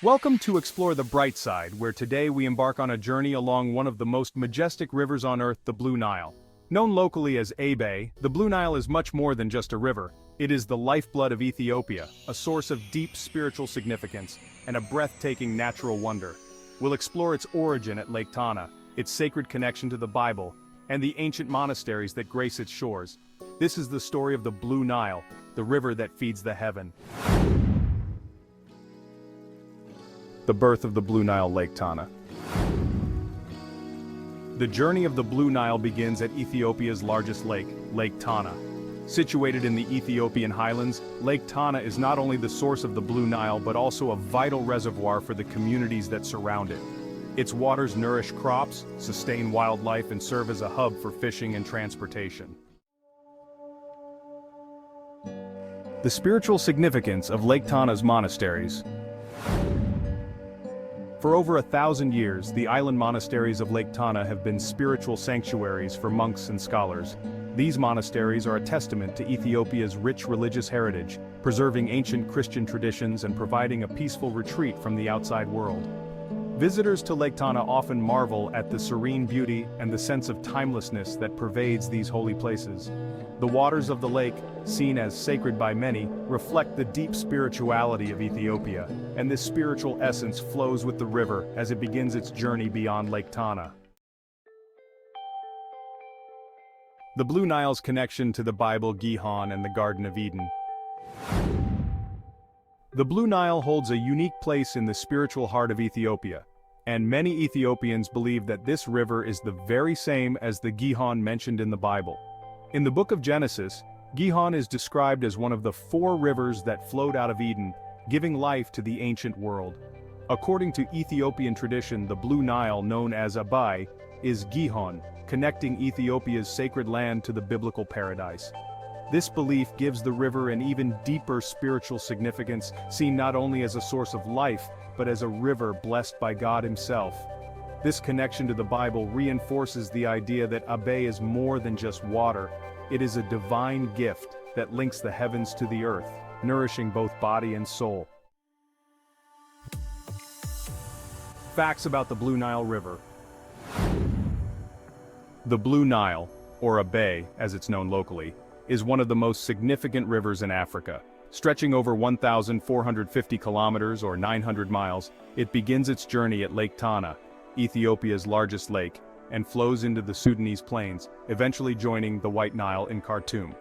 Welcome to Explore the Bright Side, where today we embark on a journey along one of the most majestic rivers on Earth, the Blue Nile. Known locally as Abay, the Blue Nile is much more than just a river. It is the lifeblood of Ethiopia, a source of deep spiritual significance, and a breathtaking natural wonder. We'll explore its origin at Lake Tana, its sacred connection to the Bible, and the ancient monasteries that grace its shores. This is the story of the Blue Nile, the river that feeds the heaven. The birth of the Blue Nile, Lake Tana. The journey of the Blue Nile begins at Ethiopia's largest lake, Lake Tana. Situated in the Ethiopian highlands, Lake Tana is not only the source of the Blue Nile but also a vital reservoir for the communities that surround it. Its waters nourish crops, sustain wildlife, and serve as a hub for fishing and transportation. The spiritual significance of Lake Tana's monasteries. For over 1,000 years, the island monasteries of Lake Tana have been spiritual sanctuaries for monks and scholars. These monasteries are a testament to Ethiopia's rich religious heritage, preserving ancient Christian traditions and providing a peaceful retreat from the outside world. Visitors to Lake Tana often marvel at the serene beauty and the sense of timelessness that pervades these holy places. The waters of the lake, seen as sacred by many, reflect the deep spirituality of Ethiopia, and this spiritual essence flows with the river as it begins its journey beyond Lake Tana. The Blue Nile's connection to the Bible, Gihon, and the Garden of Eden. The Blue Nile holds a unique place in the spiritual heart of Ethiopia, and many Ethiopians believe that this river is the very same as the Gihon mentioned in the Bible. In the book of Genesis, Gihon is described as one of the 4 rivers that flowed out of Eden, giving life to the ancient world. According to Ethiopian tradition, the Blue Nile, known as Abay, is Gihon, connecting Ethiopia's sacred land to the biblical paradise. This belief gives the river an even deeper spiritual significance, seen not only as a source of life, but as a river blessed by God Himself. This connection to the Bible reinforces the idea that Abay is more than just water. It is a divine gift that links the heavens to the earth, nourishing both body and soul. Facts about the Blue Nile River. The Blue Nile, or Abay as it's known locally, is one of the most significant rivers in Africa. Stretching over 1,450 kilometers or 900 miles, it begins its journey at Lake Tana, Ethiopia's largest lake, and flows into the Sudanese plains, eventually joining the White Nile in Khartoum.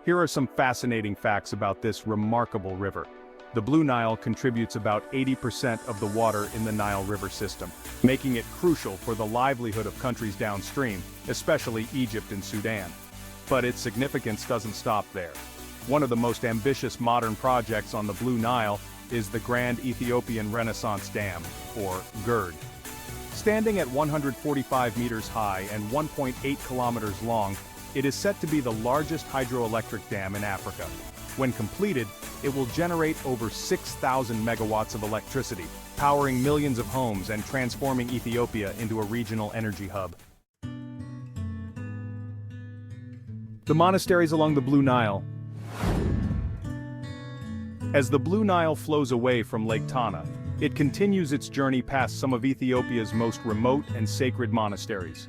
Here are some fascinating facts about this remarkable river. The Blue Nile contributes about 80% of the water in the Nile River system, making it crucial for the livelihood of countries downstream, especially Egypt and Sudan. But its significance doesn't stop there. One of the most ambitious modern projects on the Blue Nile is the Grand Ethiopian Renaissance Dam, or Gorge. Standing at 145 meters high and 1.8 kilometers long, it is set to be the largest hydroelectric dam in Africa. When completed, it will generate over 6,000 megawatts of electricity, powering millions of homes and transforming Ethiopia into a regional energy hub. The monasteries along the Blue Nile. As the Blue Nile flows away from Lake Tana, it continues its journey past some of Ethiopia's most remote and sacred monasteries.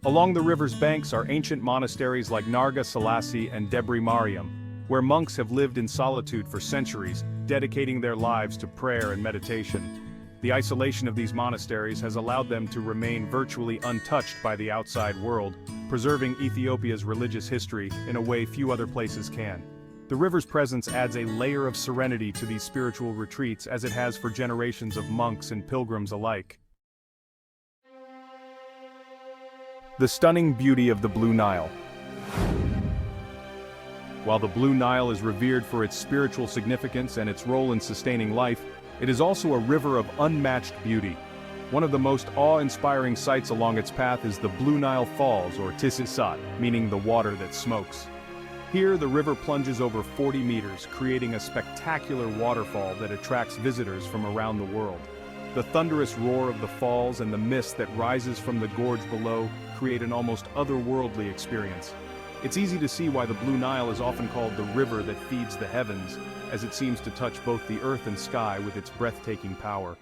Along the river's banks are ancient monasteries like Narga Selassie and Debri Mariam, where monks have lived in solitude for centuries, dedicating their lives to prayer and meditation. The isolation of these monasteries has allowed them to remain virtually untouched by the outside world, preserving Ethiopia's religious history in a way few other places can. The river's presence adds a layer of serenity to these spiritual retreats, as it has for generations of monks and pilgrims alike. The stunning beauty of the Blue Nile. While the Blue Nile is revered for its spiritual significance and its role in sustaining life, it is also a river of unmatched beauty. One of the most awe-inspiring sights along its path is the Blue Nile Falls, or Tisisat, meaning the water that smokes. Here, the river plunges over 40 meters, creating a spectacular waterfall that attracts visitors from around the world. The thunderous roar of the falls and the mist that rises from the gorge below create an almost otherworldly experience. It's easy to see why the Blue Nile is often called the river that feeds the heavens, as it seems to touch both the earth and sky with its breathtaking power.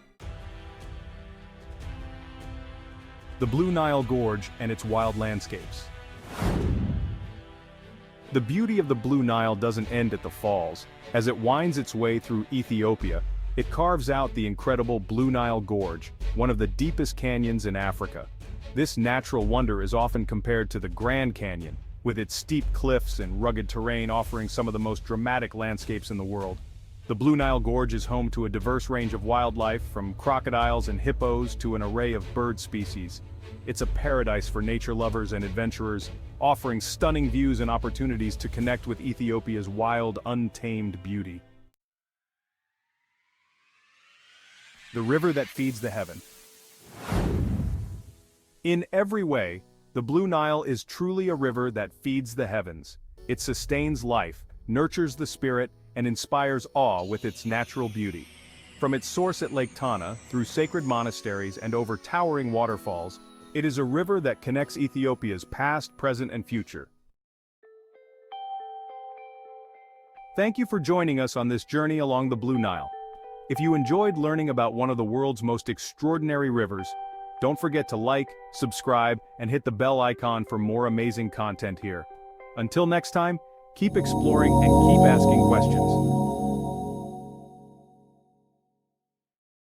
The Blue Nile Gorge and its wild landscapes. The beauty of the Blue Nile doesn't end at the falls. As it winds its way through Ethiopia, it carves out the incredible Blue Nile Gorge, one of the deepest canyons in Africa. This natural wonder is often compared to the Grand Canyon, with its steep cliffs and rugged terrain offering some of the most dramatic landscapes in the world. The Blue Nile Gorge is home to a diverse range of wildlife, from crocodiles and hippos to an array of bird species. It's a paradise for nature lovers and adventurers, offering stunning views and opportunities to connect with Ethiopia's wild, untamed beauty. The river that feeds the heaven. In every way, the Blue Nile is truly a river that feeds the heavens. It sustains life, nurtures the spirit, and inspires awe with its natural beauty. From its source at Lake Tana, through sacred monasteries and over towering waterfalls, it is a river that connects Ethiopia's past, present, and future. Thank you for joining us on this journey along the Blue Nile. If you enjoyed learning about one of the world's most extraordinary rivers, don't forget to like, subscribe, and hit the bell icon for more amazing content here. Until next time, keep exploring and keep asking questions.